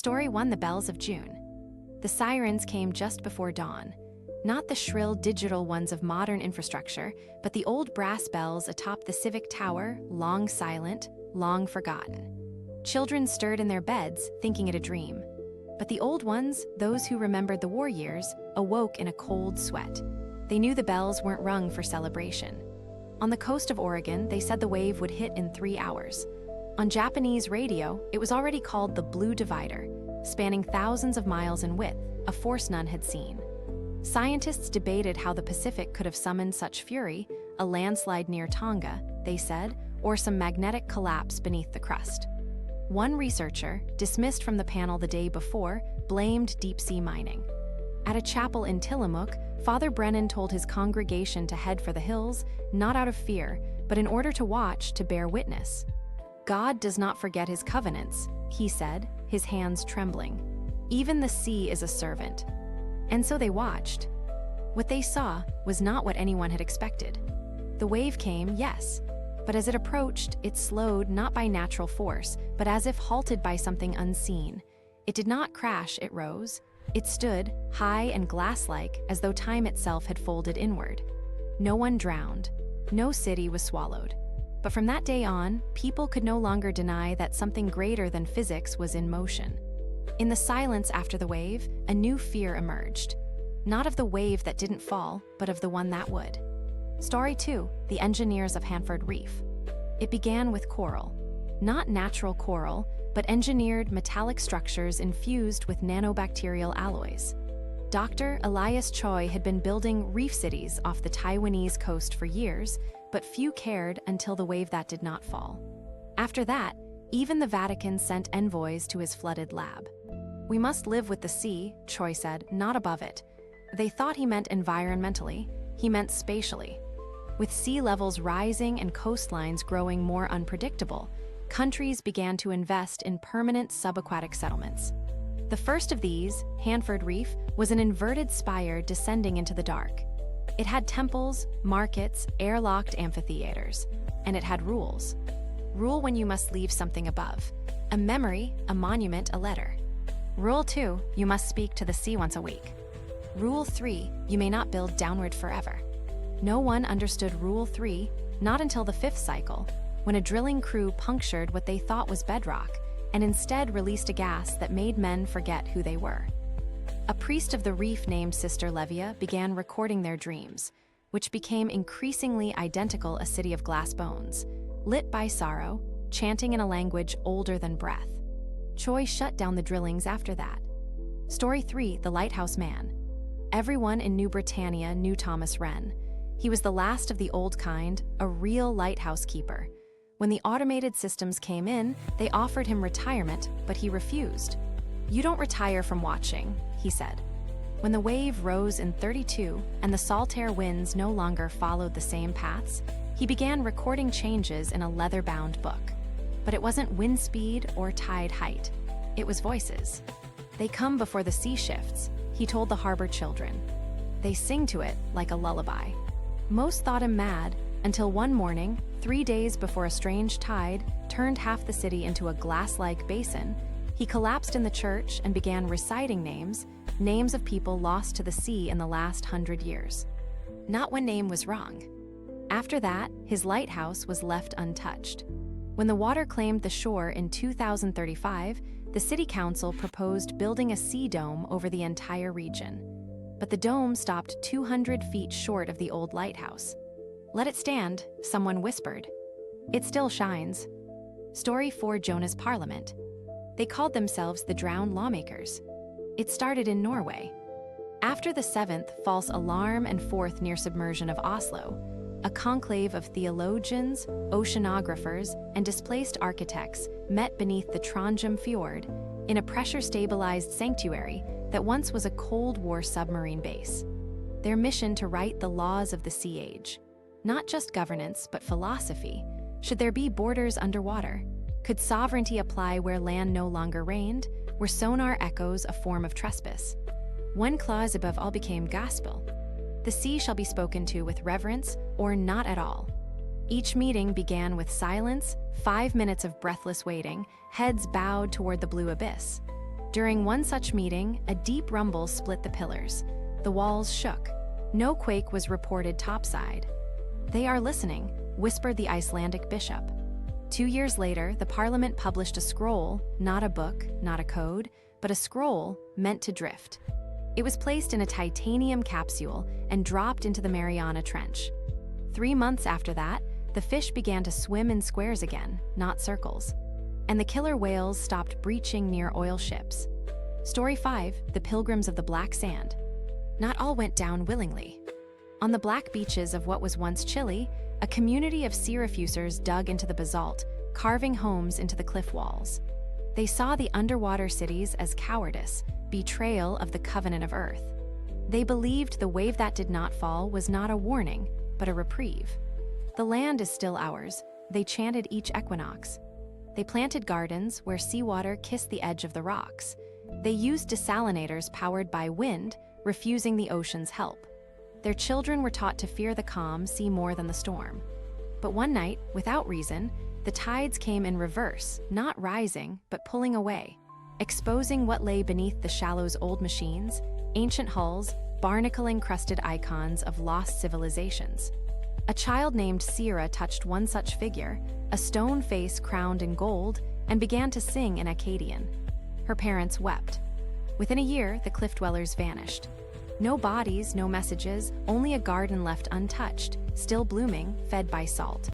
Story 1: The Bells of June. The sirens came just before dawn. Not the shrill digital ones of modern infrastructure, but the old brass bells atop the civic tower, long silent, long forgotten. Children stirred in their beds, thinking it a dream. But the old ones, those who remembered the war years, awoke in a cold sweat. They knew the bells weren't rung for celebration. On the coast of Oregon, they said the wave would hit in 3 hours. On Japanese radio, it was already called the Blue Divider, spanning thousands of miles in width, a force none had seen. Scientists debated how the Pacific could have summoned such fury, a landslide near Tonga, they said, or some magnetic collapse beneath the crust. One researcher, dismissed from the panel the day before, blamed deep-sea mining. At a chapel in Tillamook, Father Brennan told his congregation to head for the hills, not out of fear, but in order to watch, to bear witness. God does not forget his covenants, he said, his hands trembling. Even the sea is a servant. And so they watched. What they saw was not what anyone had expected. The wave came, yes, but as it approached, it slowed not by natural force, but as if halted by something unseen. It did not crash, it rose. It stood, high and glass-like, as though time itself had folded inward. No one drowned. No city was swallowed. But from that day on, people could no longer deny that something greater than physics was in motion. In the silence after the wave, a new fear emerged. Not of the wave that didn't fall, but of the one that would. Story 2: The Engineers of Hanford Reef. It began with coral. Not natural coral, but engineered metallic structures infused with nanobacterial alloys. Dr. Elias Choi had been building reef cities off the Taiwanese coast for years, but few cared until the wave that did not fall. After that, even the Vatican sent envoys to his flooded lab. "We must live with the sea," Choi said, "not above it." They thought he meant environmentally, he meant spatially. With sea levels rising and coastlines growing more unpredictable, countries began to invest in permanent subaquatic settlements. The first of these, Hanford Reef, was an inverted spire descending into the dark. It had temples, markets, airlocked amphitheaters, and it had rules. Rule 1: you must leave something above. A memory, a monument, a letter. Rule 2: you must speak to the sea once a week. Rule 3: you may not build downward forever. No one understood Rule 3, not until the 5th cycle, when a drilling crew punctured what they thought was bedrock, and instead released a gas that made men forget who they were. A priest of the reef named Sister Levia began recording their dreams, which became increasingly identical a city of glass bones, lit by sorrow, chanting in a language older than breath. Choi shut down the drillings after that. Story 3: The Lighthouse Man. Everyone in New Britannia knew Thomas Wren. He was the last of the old kind, a real lighthouse keeper. When the automated systems came in, they offered him retirement, but he refused. "You don't retire from watching," he said. When the wave rose in 32 and the Saltaire winds no longer followed the same paths, he began recording changes in a leather-bound book. But it wasn't wind speed or tide height. It was voices. "They come before the sea shifts," he told the harbor children. "They sing to it like a lullaby." Most thought him mad, until one morning, 3 days before a strange tide turned half the city into a glass-like basin, he collapsed in the church and began reciting names of people lost to the sea in the last 100 years. Not one name was wrong. After that, his lighthouse was left untouched. When the water claimed the shore in 2035, the city council proposed building a sea dome over the entire region. But the dome stopped 200 feet short of the old lighthouse. "Let it stand," someone whispered. "It still shines." Story 4: Jonah's Parliament. They called themselves the Drowned Lawmakers. It started in Norway. After the 7th false alarm and 4th near submersion of Oslo, a conclave of theologians, oceanographers, and displaced architects met beneath the Trondheim fjord in a pressure-stabilized sanctuary that once was a Cold War submarine base. Their mission to write the laws of the sea age. Not just governance, but philosophy. Should there be borders underwater? Could sovereignty apply where land no longer reigned? Were sonar echoes a form of trespass? One clause above all became gospel. The sea shall be spoken to with reverence or not at all. Each meeting began with silence, 5 minutes of breathless waiting, heads bowed toward the blue abyss. During one such meeting, a deep rumble split the pillars. The walls shook. No quake was reported topside. "They are listening," whispered the Icelandic bishop. 2 years later, the parliament published a scroll, not a book, not a code, but a scroll meant to drift. It was placed in a titanium capsule and dropped into the Mariana Trench. 3 months after that, the fish began to swim in squares again, not circles. And the killer whales stopped breaching near oil ships. Story 5, The Pilgrims of the Black Sand. Not all went down willingly. On the black beaches of what was once Chile, a community of sea refusers dug into the basalt, carving homes into the cliff walls. They saw the underwater cities as cowardice, betrayal of the covenant of Earth. They believed the wave that did not fall was not a warning, but a reprieve. "The land is still ours," they chanted each equinox. They planted gardens where seawater kissed the edge of the rocks. They used desalinators powered by wind, refusing the ocean's help. Their children were taught to fear the calm sea more than the storm. But one night, without reason, the tides came in reverse, not rising, but pulling away, exposing what lay beneath the shallow's old machines, ancient hulls, barnacle-encrusted icons of lost civilizations. A child named Sierra touched one such figure, a stone face crowned in gold, and began to sing in Akkadian. Her parents wept. Within a year, the cliff dwellers vanished. No bodies, no messages, only a garden left untouched, still blooming, fed by salt.